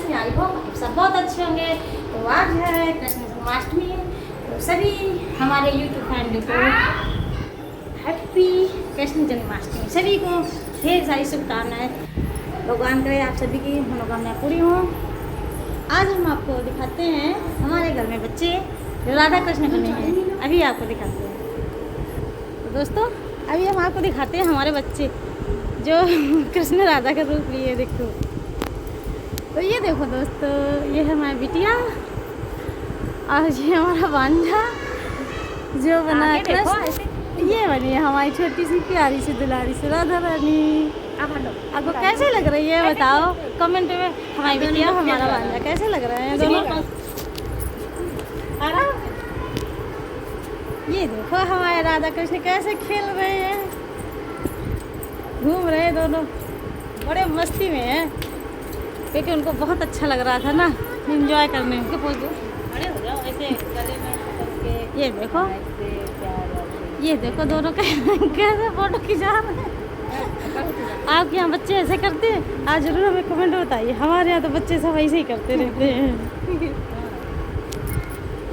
हैं। I hope आप सब बहुत अच्छे होंगे। तो आज है कृष्ण जन्माष्टमी, तो सभी हमारे यूट्यूब फैमिली को हैप्पी कृष्ण जन्माष्टमी, सभी को ढेर सारी शुभकामनाएं। भगवान करे आप सभी की मनोकामनाएं पूरी हों। आज हम आपको दिखाते हैं हमारे घर में बच्चे जो राधा कृष्ण बने हैं, अभी आपको दिखाते हैं। तो दोस्तों अभी हम आपको दिखाते हैं हमारे बच्चे जो कृष्ण राधा का रूप लिए। देखो तो ये देखो दोस्तों, ये है हमारी बिटिया और ये हमारा भांजा जो बना है कृष्ण। ये बनी है हमारी छोटी सी प्यारी सी दुलारी सी राधा रानी। आपको कैसे लग रही है बताओ कमेंट में। हमारी बिटिया हमारा भांजा कैसे लग रहा है दोनों। ये देखो हमारे राधा कृष्ण कैसे खेल रहे हैं, घूम रहे हैं दोनों, बड़े मस्ती में हैं क्योंकि उनको बहुत अच्छा लग रहा था ना एंजॉय करने में। खड़े हो जाओ ऐसे गले में करके। ये देखो दोनों कैसे फोटो खिंचा रहे हैं। आपके यहाँ बच्चे ऐसे करते हैं? आज जरूर हमें कमेंट बताइए। हमारे यहाँ तो बच्चे सब ऐसे ही करते रहते हैं।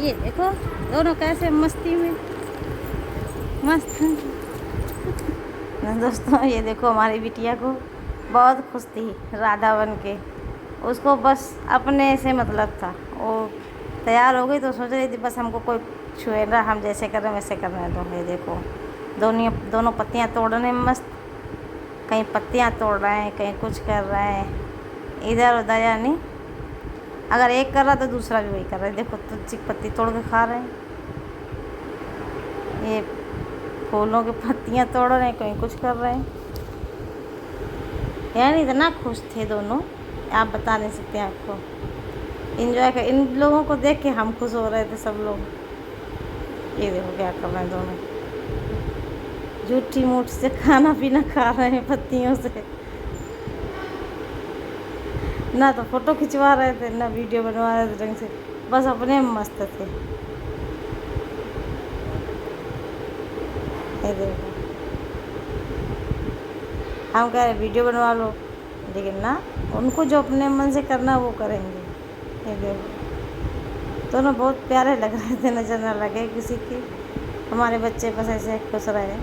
ये देखो दोनों कैसे मस्ती में मस्त। दोस्तों ये देखो हमारी बिटिया को बहुत खुश थी राधा बन के, उसको बस अपने से मतलब था। वो तैयार हो गई तो सोच रही थी बस हमको कोई छुए ना, हम जैसे कर रहे हैं वैसे कर रहे हैं। तो ये देखो दोनों पत्तियां तोड़ने में मस्त, कहीं पत्तियां तोड़ रहे हैं, कहीं कुछ कर रहे हैं, इधर उधर। यानी अगर एक कर रहा तो दूसरा भी वही कर रहा है। देखो तुलसी की पत्ती तोड़ के खा रहे हैं, ये फूलों की पत्तियां तोड़ रहे हैं, कहीं कुछ कर रहे हैं। यानी इतना खुश थे दोनों, आप बता नहीं सकते आपको। इंजॉय कर, इन लोगों को देख के हम खुश हो रहे थे सब लोग। ये देखो क्या कर रहे हैं दोनों, झूठी मूठ से खाना पीना खा रहे हैं पत्तियों से। ना तो फोटो खिंचवा रहे थे ना वीडियो बनवा रहे थे ढंग से, बस अपने में मस्त थे। ये देखो हम कह रहे वीडियो बनवा लो, लेकिन ना, उनको जो अपने मन से करना वो करेंगे। ये देखो दोनों बहुत प्यारे लग रहे थे, नजर ना लगे किसी की। हमारे बच्चे बस ऐसे खुश रहे।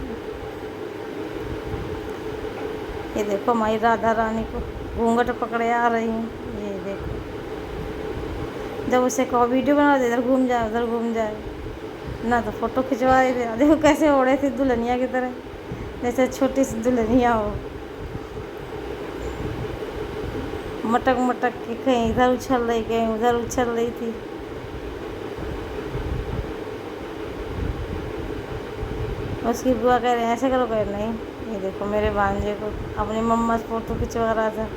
ये देखो हमारी राधा रानी को घूंघट पकड़े आ रही हैं। ये देखो जब उसे कहो वीडियो बना दे, इधर घूम जाए उधर घूम जाए, ना तो फोटो खिंचवा रहे थे। देखो कैसे ओढ़े थे दुल्हनिया की तरह, जैसे छोटी सी दुल्हनिया हो। मटक मटक के कहीं इधर उछल रही, कहीं उधर उछल रही थी। उसकी बुआ कह रहे ऐसे करो, कह नहीं। ये देखो मेरे भांजे को अपनी मम्मा से फोटो खिंचवा रहा था।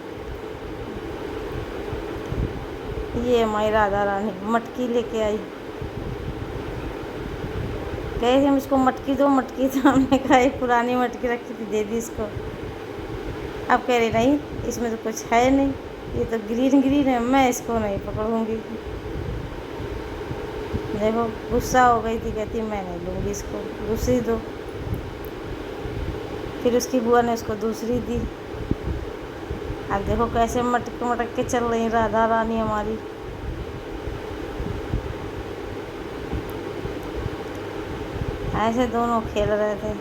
ये हमारी राधा रानी मटकी लेके आई, कहे थे मुझको मटकी दो मटकी दो। हमने कहा एक पुरानी मटकी रखी थी दे दी इसको। अब कह रही नहीं इसमें तो कुछ है नहीं, ये तो ग्रीन ग्रीन है, मैं इसको नहीं पकड़ूंगी। देखो गुस्सा हो गई थी, कहती मैं नहीं लूँगी इसको, दूसरी दो। फिर उसकी बुआ ने उसको दूसरी दी। अब देखो कैसे मटक मटक के चल रही राधा रानी हमारी। ऐसे दोनों खेल रहे थे।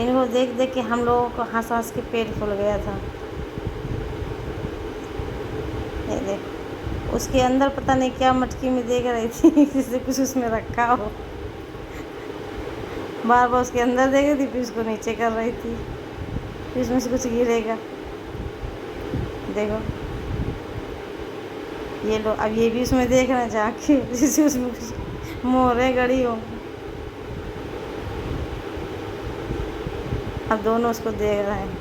इनको देख देख के हम लोगों को हंस हंस के पेट फूल गया था। ये देख उसके अंदर पता नहीं क्या मटकी में देख रही थी जिससे कुछ उसमें रखा हो। बार बार उसके अंदर देख रही थी, फिर उसको नीचे कर रही थी, फिर उसमें से कुछ गिरेगा। देखो ये लो, अब ये भी उसमें देख रहे हैं जाके जैसे उसमें कुछ मोहरे गड़ी हो। अब दोनों उसको देख रहे हैं।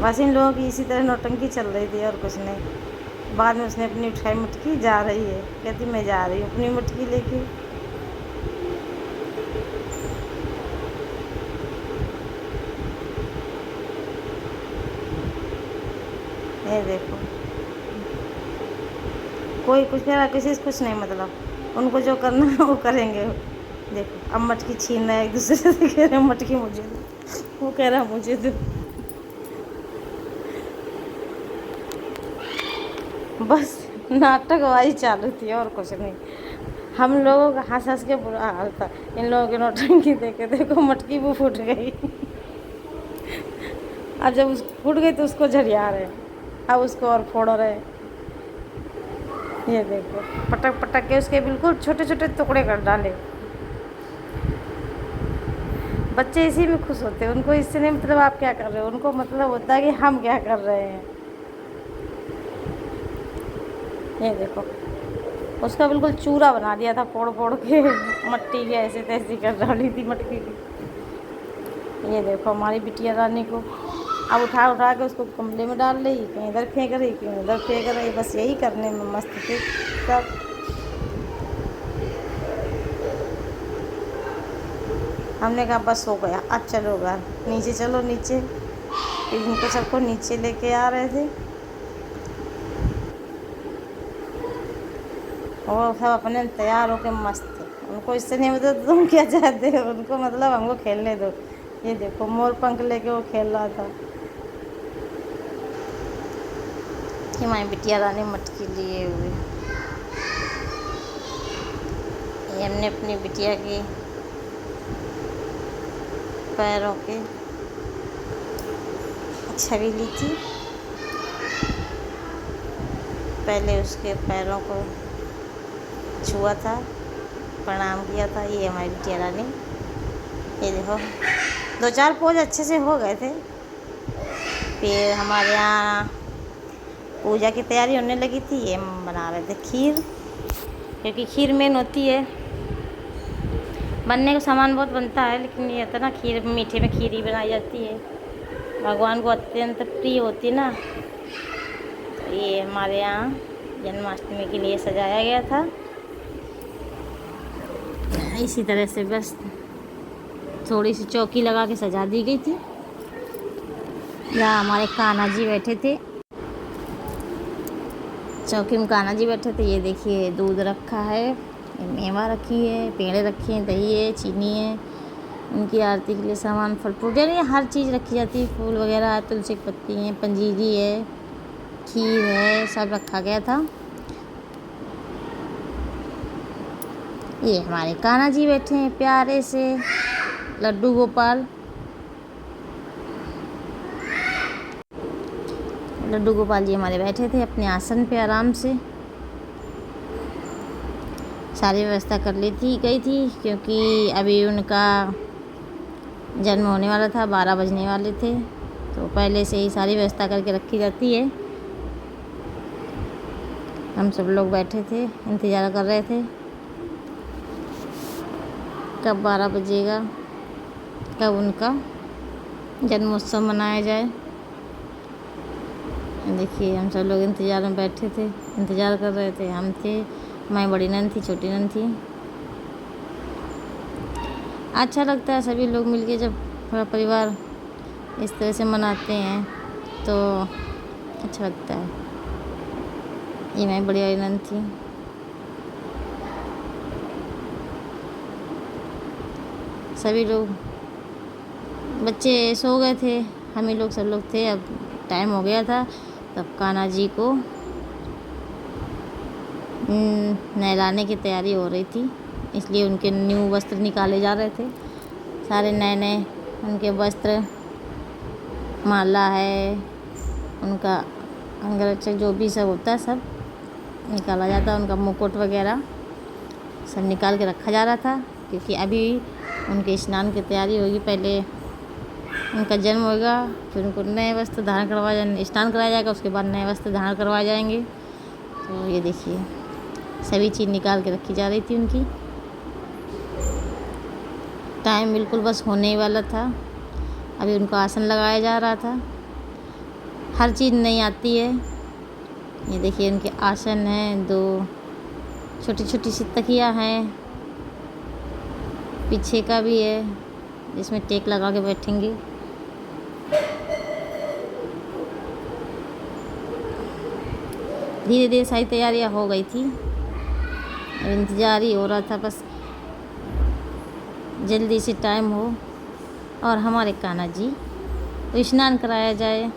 बस इन लोगों की इसी तरह नौटंकी चल रही थी और कुछ नहीं। बाद में उसने अपनी उठाई मटकी जा रही है, कहती मैं जा रही हूँ अपनी मटकी लेके। ये देखो कोई कुछ कह रहा, किसी से कुछ नहीं मतलब, उनको जो करना है वो करेंगे। देखो अब मटकी छीन रहा है एक दूसरे से, कह रहे मटकी मुझे दो, वो कह रहा मुझे दो। बस नाटकबाजी चालू थी और कुछ नहीं। हम लोगों का हंस हंस के बुरा हाल था। इन लोगों की नौटंकी देखे देखो मटकी भी फूट गई। अब जब उस फूट गई तो उसको झरिया रहे, अब उसको और फोड़ रहे। ये देखो पटक पटक के उसके बिल्कुल छोटे छोटे टुकड़े कर डाले। बच्चे इसी में खुश होते हैं, उनको इससे नहीं मतलब आप क्या कर रहे हो, उनको मतलब होता है कि हम क्या कर रहे हैं। ये देखो उसका बिल्कुल चूरा बना दिया था फोड़ फोड़ के, मट्टी की ऐसे तैसी कर डाली थी मटकी की। ये देखो हमारी बिटिया रानी को अब उठा उठा के उसको गमले में डाल रही, कहीं इधर फेंक रही कहीं उधर फेंक रही, बस यही करने में मस्त थे सब। हमने कहा बस हो गया, अब चलो घर, नीचे चलो नीचे। इनको सबको नीचे लेके आ रहे थे और सब अपने तैयार होके मस्त थे। उनको इससे नहीं मतलब तुम क्या चाहते हो, उनको मतलब हमको खेलने दो। ये देखो मोर पंख लेके वो खेल रहा था। कि हमारी बिटिया रानी मटकी लिए हुए, ये हमने अपनी बिटिया के पैरों के छवि ली थी। पहले उसके पैरों को छुआ था, प्रणाम किया था। ये हमारी बिटिया रानी, ये देखो 2-4 पोज अच्छे से हो गए थे। फिर हमारे यहाँ पूजा की तैयारी होने लगी थी। ये हम बना रहे थे खीर, क्योंकि खीर मेन होती है। बनने का सामान बहुत बनता है, लेकिन ये होता है ना खीर, मीठे में खीर ही बनाई जाती है, भगवान को अत्यंत प्रिय होती है ना। तो ये हमारे यहाँ जन्माष्टमी के लिए सजाया गया था। इसी तरह से बस थोड़ी सी चौकी लगा के सजा दी गई थी। यहाँ हमारे कान्हा जी बैठे थे, चौकी में कान्हा जी बैठे थे। ये देखिए दूध रखा है, मेवा रखी है, पेड़े रखे हैं, दही है, चीनी है, उनकी आरती के लिए सामान, फल फ्रूट, यानी हर चीज़ रखी जाती है। फूल वगैरह, तुलसी की पत्ती है, पंजीरी है, खीर है, सब रखा गया था। ये हमारे कान्हा जी बैठे हैं प्यारे से लड्डू गोपाल। लड्डू गोपाल जी हमारे बैठे थे अपने आसन पे आराम से। सारी व्यवस्था कर ली थी गई थी, क्योंकि अभी उनका जन्म होने वाला था, 12 बजने वाले थे, तो पहले से ही सारी व्यवस्था करके रखी जाती है। हम सब लोग बैठे थे, इंतज़ार कर रहे थे कब 12 बजेगा, कब उनका जन्मोत्सव मनाया जाए। देखिए हम सब लोग इंतज़ार में बैठे थे, इंतज़ार कर रहे थे। हम थे, हमारी बड़ी नंद थी, छोटी नंद थी। अच्छा लगता है सभी लोग मिलके, जब पूरा परिवार इस तरह से मनाते हैं तो अच्छा लगता है। ये मेरी बड़ी वाली नंद थी। सभी लोग, बच्चे सो गए थे, हम ही लोग सब लोग थे। अब टाइम हो गया था, तब कान्हा जी को नहलाने की तैयारी हो रही थी, इसलिए उनके न्यू वस्त्र निकाले जा रहे थे। सारे नए नए उनके वस्त्र, माला है, उनका अंगरक्षक जो भी सब होता है सब निकाला जाता है। उनका मुकुट वगैरह सब निकाल के रखा जा रहा था, क्योंकि अभी उनके स्नान की तैयारी होगी। पहले उनका जन्म होगा, फिर उनको नए वस्त्र धारण करवाया, स्नान कराया जाएगा, उसके बाद नए वस्त्र धारण करवाए जाएंगे। तो ये देखिए सभी चीज़ निकाल के रखी जा रही थी उनकी। टाइम बिल्कुल बस होने ही वाला था, अभी उनको आसन लगाया जा रहा था। हर चीज़ नहीं आती है। ये देखिए उनके आसन हैं, 2 छोटी छोटी सी तकिया हैं, पीछे का भी है जिसमें टेक लगा के बैठेंगे। धीरे धीरे सारी तैयारियां हो गई थी, इंतज़ार ही हो रहा था बस जल्दी से टाइम हो और हमारे कान्हा जी को स्नान कराया जाए।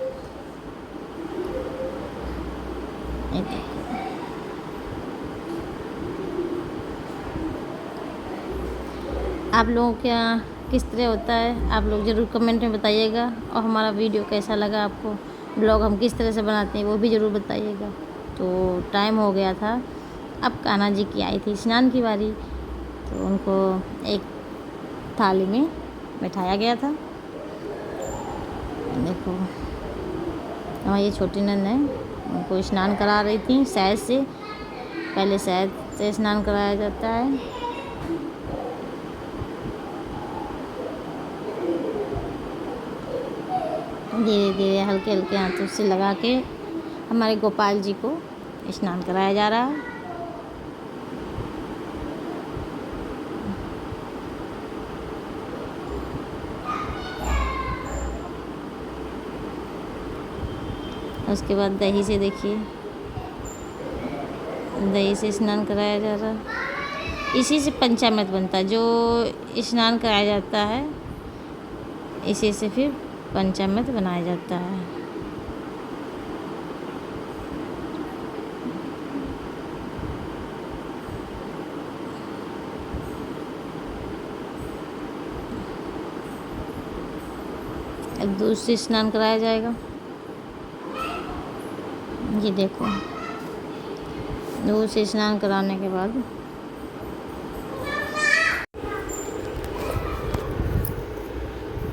ये देखो, आप लोगों के यहाँ किस तरह होता है आप लोग ज़रूर कमेंट में बताइएगा। और हमारा वीडियो कैसा लगा आपको, ब्लॉग हम किस तरह से बनाते हैं वो भी ज़रूर बताइएगा। तो टाइम हो गया था, अब कान्हा जी की आई थी स्नान की बारी, तो उनको एक थाली में बैठाया गया था। देखो हमारी ये छोटी नंद है, उनको स्नान करा रही थी शहद से। पहले शहद से स्नान कराया जाता है। धीरे धीरे हल्के हल्के हाथों से लगा के हमारे गोपाल जी को स्नान कराया जा रहा है। उसके बाद दही से देखिए, दही से स्नान कराया जा रहा है। इसी से पंचामृत बनता है, जो स्नान कराया जाता है इसी से फिर पंचामृत बनाया जाता है। अब दूध से स्नान कराया जाएगा। ये देखो, दूध से स्नान कराने के बाद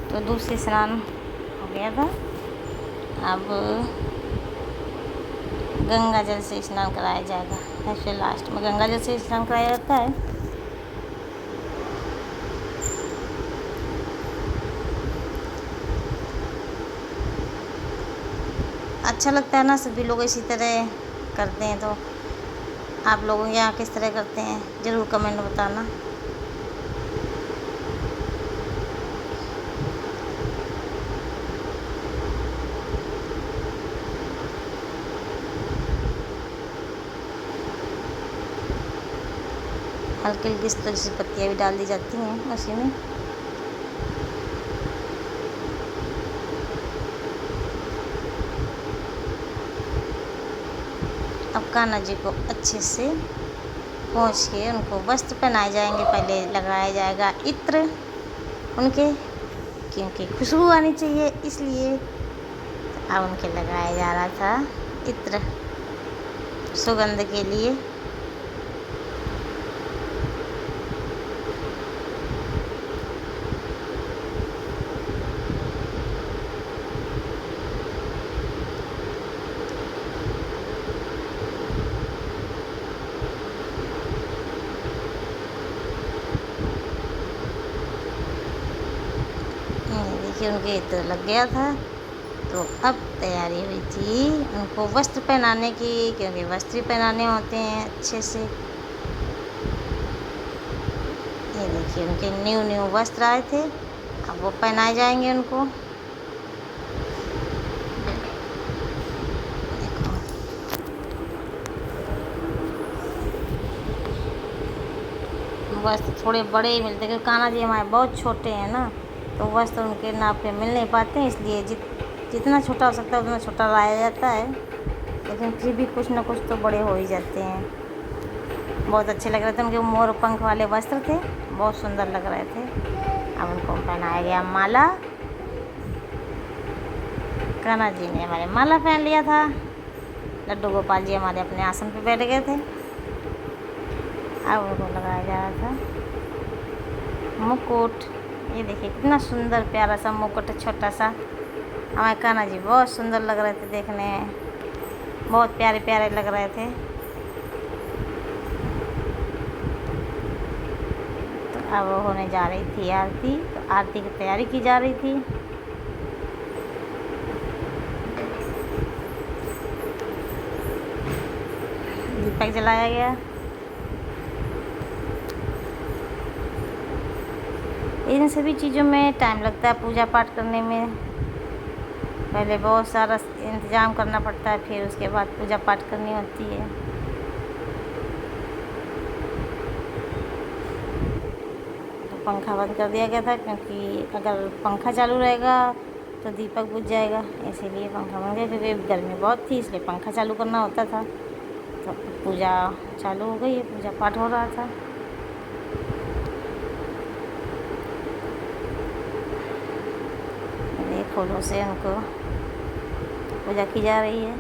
तो दूध से स्नान हो गया था। अब गंगा जल से स्नान कराया जाएगा। ऐसे लास्ट में गंगा जल से स्नान कराया जाता है। अच्छा लगता है ना, सभी लोग इसी तरह करते हैं। तो आप लोगों के यहाँ किस तरह करते हैं ज़रूर कमेंट में बताना। हल्की हल्की इस तरह से पत्तियाँ भी डाल दी जाती हैं उसी में। अब कान्हा जी को अच्छे से पोंछ के उनको वस्त्र पहनाए जाएंगे। पहले लगाया जाएगा इत्र उनके, क्योंकि खुशबू आनी चाहिए इसलिए अब उनके लगाया जा रहा था इत्र सुगंध के लिए। देखिए उनके इत्र लग गया था। तो अब तैयारी हुई थी उनको वस्त्र पहनाने की, क्योंकि वस्त्र पहनाने होते हैं अच्छे से। ये देखिए उनके न्यू वस्त्र आए थे, अब वो पहनाए जाएंगे उनको। देखो वस्त्र थोड़े बड़े ही मिलते, क्योंकि कान्हा जी हमारे बहुत छोटे हैं ना, तो वस्त्र उनके नाप के मिल नहीं पाते हैं। इसलिए जितना छोटा हो सकता है उतना छोटा लाया जाता है, लेकिन फिर भी कुछ ना कुछ तो बड़े हो ही जाते हैं। बहुत अच्छे लग रहे थे, उनके मोर पंख वाले वस्त्र थे, बहुत सुंदर लग रहे थे। अब उनको पहनाया गया माला। कान्हा जी ने हमारे माला पहन लिया था। लड्डू गोपाल जी हमारे अपने आसन पे बैठ गए थे। अब उनको लगाया जा रहा था मुकुट। ये देखिए कितना सुंदर प्यारा सा मुकुट, छोटा सा। हमारे कान्हा जी बहुत सुंदर लग रहे थे देखने में, बहुत प्यारे प्यारे लग रहे थे। तो अब होने जा रही थी आरती, तो आरती की तैयारी की जा रही थी। दीपक जलाया गया। इन सभी चीज़ों में टाइम लगता है पूजा पाठ करने में। पहले बहुत सारा इंतज़ाम करना पड़ता है, फिर उसके बाद पूजा पाठ करनी होती है। तो पंखा बंद कर दिया गया था, क्योंकि अगर पंखा चालू रहेगा तो दीपक बुझ जाएगा, इसीलिए पंखा बंद किया। क्योंकि गर्मी बहुत थी इसलिए पंखा चालू करना होता था। तो पूजा चालू हो गई है, पूजा पाठ हो रहा था। ये फूलों से उनको पूजा की जा रही है।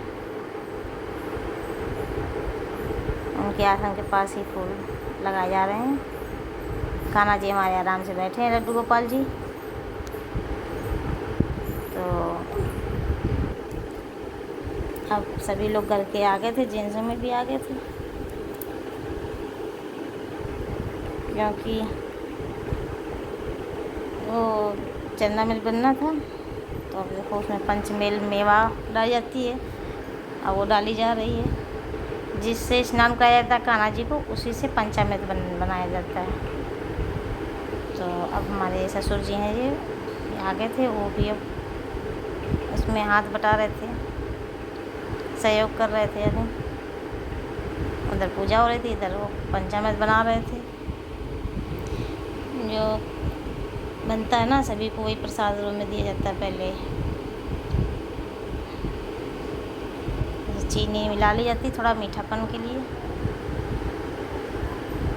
उनके आसन के पास ही फूल लगाए जा रहे हैं। कान्हा जी हमारे आराम से बैठे हैं, लड्डू गोपाल जी। तो अब सभी लोग घर के आ गए थे, जेंट्स में भी आ गए थे, क्योंकि वो चंदा मिल बनना था। तो अब देखो उसमें पंचमेल मेवा डाली जाती है, अब वो डाली जा रही है। जिससे स्नान कराया जाता है कान्हा जी को, उसी से पंचामृत बनाया जाता है। तो अब हमारे ससुर जी हैं, ये आ गए थे, वो भी अब उसमें हाथ बटा रहे थे, सहयोग कर रहे थे। यानी उधर पूजा हो रही थी, इधर वो पंचामृत बना रहे थे। जो बनता है ना, सभी को वही प्रसाद रूप में दिया जाता है। पहले चीनी मिला ली जाती थोड़ा मीठापन के लिए,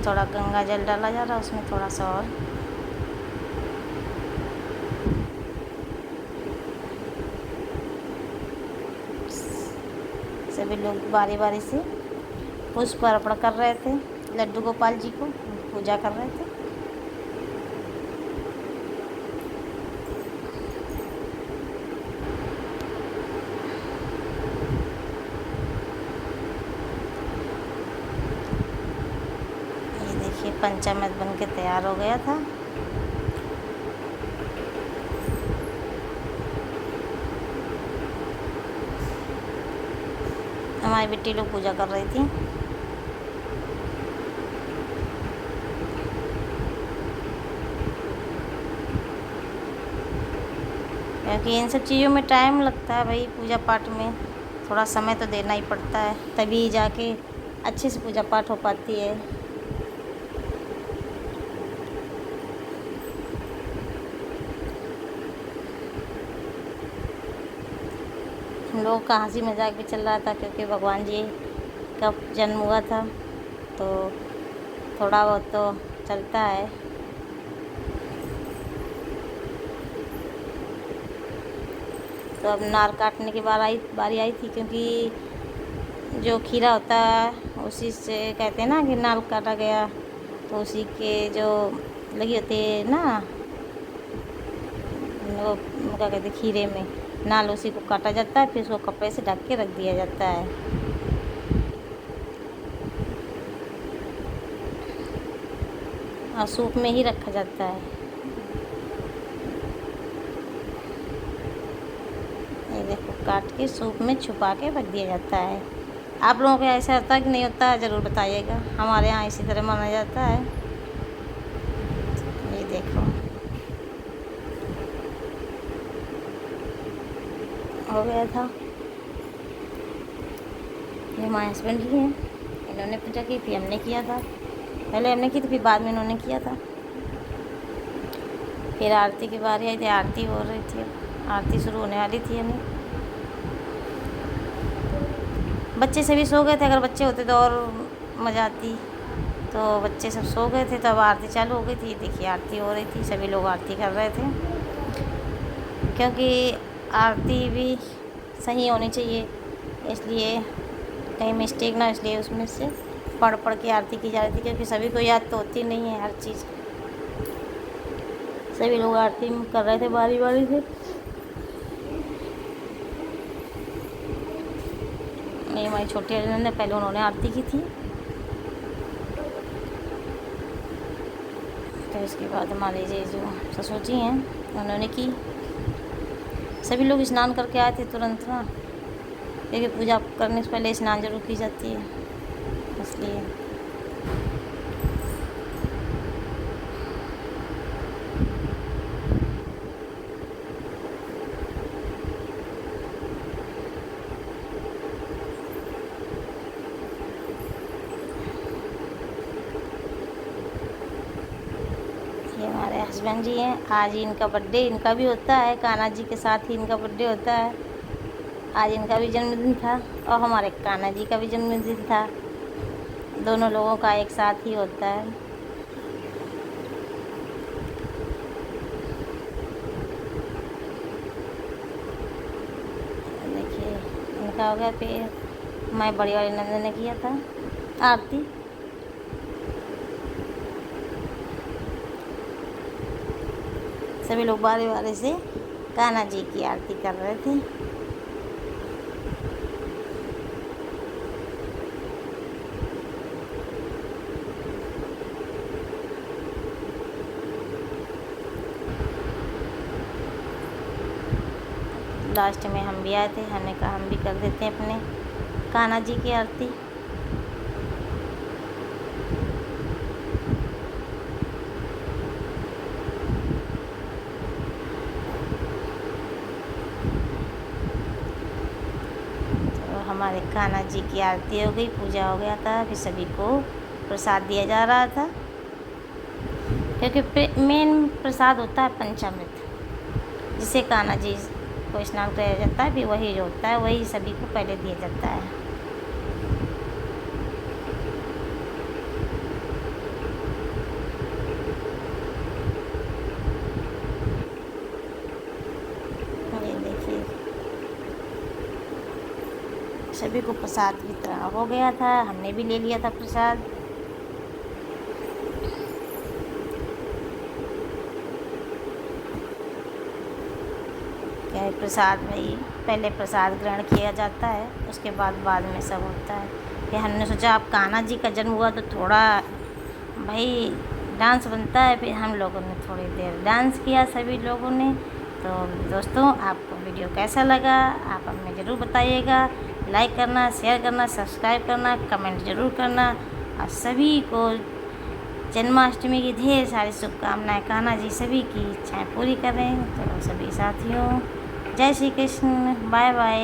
थोड़ा गंगा जल डाला जा रहा उसमें थोड़ा सा, और सभी लोग बारी बारी से पुष्प अर्पण कर रहे थे लड्डू गोपाल जी को, पूजा कर रहे थे। ये देखिए पंचामृत बन के तैयार हो गया था। हमारी बेटी लोग पूजा कर रही थी। क्योंकि इन सब चीज़ों में टाइम लगता है भाई, पूजा पाठ में थोड़ा समय तो देना ही पड़ता है, तभी जाके अच्छे से पूजा पाठ हो पाती है। हम लोगों का हंसी मजाक भी चल रहा था, क्योंकि भगवान जी का जन्म हुआ था, तो थोड़ा बहुत तो चलता है। तो अब नार काटने की बारी आई थी, क्योंकि जो खीरा होता है उसी से कहते हैं ना कि नाल काटा गया, तो उसी के जो लगी होती है ना, वो क्या कहते हैं, खीरे में नाल, उसी को काटा जाता है, फिर उसको कपड़े से ढक के रख दिया जाता है। और सूप में ही रखा जाता है। ये देखो काट के सूप में छुपा के रख दिया जाता है। आप लोगों के ऐसा होता है कि नहीं होता है, ज़रूर बताइएगा। हमारे यहाँ इसी तरह माना जाता है। ये देखो हो गया था। ये हमारे हस्बैंड ही हैं, इन्होंने पूजा की थी, हमने किया था। पहले हमने की थी, फिर बाद में इन्होंने किया था। फिर आरती की बारी आई थी, आरती हो रही थी, आरती शुरू होने वाली थी। यानी बच्चे सभी सो गए थे, अगर बच्चे होते तो और मज़ा आती। तो बच्चे सब सो गए थे, तो अब आरती चालू हो गई थी। देखिए आरती हो रही थी, सभी लोग आरती कर रहे थे, क्योंकि आरती भी सही होनी चाहिए, इसलिए कहीं मिस्टेक ना, इसलिए उसमें से पढ़ के आरती की जा रही थी, क्योंकि सभी को याद तो होती नहीं है हर चीज़। सभी लोग आरती कर रहे थे बारी बारी से। ये हमारी छोटी अजनन ने पहले उन्होंने आरती की थी, तो इसके बाद हमारे ये जो ससुर जी हैं उन्होंने की। सभी लोग स्नान करके आए थे तुरंत ना, क्योंकि पूजा करने से पहले स्नान जरूर की जाती है, इसलिए। ये हमारे हस्बैंड जी हैं, आज ही इनका बर्थडे इनका भी होता है, कान्हा जी के साथ ही इनका बर्थडे होता है। आज इनका भी जन्मदिन था और हमारे कान्हा जी का भी जन्मदिन था। दोनों लोगों का एक साथ ही होता है। देखिए इनका हो गया, फिर मैं बड़ी वाली नंदन ने किया था आरती। सभी लोग बारी बारी से कान्हा जी की आरती कर रहे थे। लास्ट में हम भी आए थे, हमने कहा हम भी कर देते हैं अपने कान्हा जी की आरती। तो हमारे कान्हा जी की आरती हो गई, पूजा हो गया था। फिर सभी को प्रसाद दिया जा रहा था, क्योंकि मेन प्रसाद होता है पंचामृत, जिसे कान्हा जी को स्नान कराया जाता है। फिर वही जो होता है वही सभी को पहले दिया जाता है। ये देखिए सभी को प्रसाद वितरण हो गया था, हमने भी ले लिया था प्रसाद। क्या प्रसाद भाई पहले प्रसाद ग्रहण किया जाता है, उसके बाद में सब होता है। फिर हमने सोचा अब कान्हा जी का जन्म हुआ तो थोड़ा भाई डांस बनता है। फिर हम लोगों ने थोड़ी देर डांस किया सभी लोगों ने। तो दोस्तों आपको वीडियो कैसा लगा आप हमें ज़रूर बताइएगा। लाइक करना, शेयर करना, सब्सक्राइब करना, कमेंट ज़रूर करना। और सभी को जन्माष्टमी की ढेर सारी शुभकामनाएं। कान्हा जी सभी की इच्छाएं पूरी करें। तो सभी साथियों जय श्री कृष्ण, बाय बाय।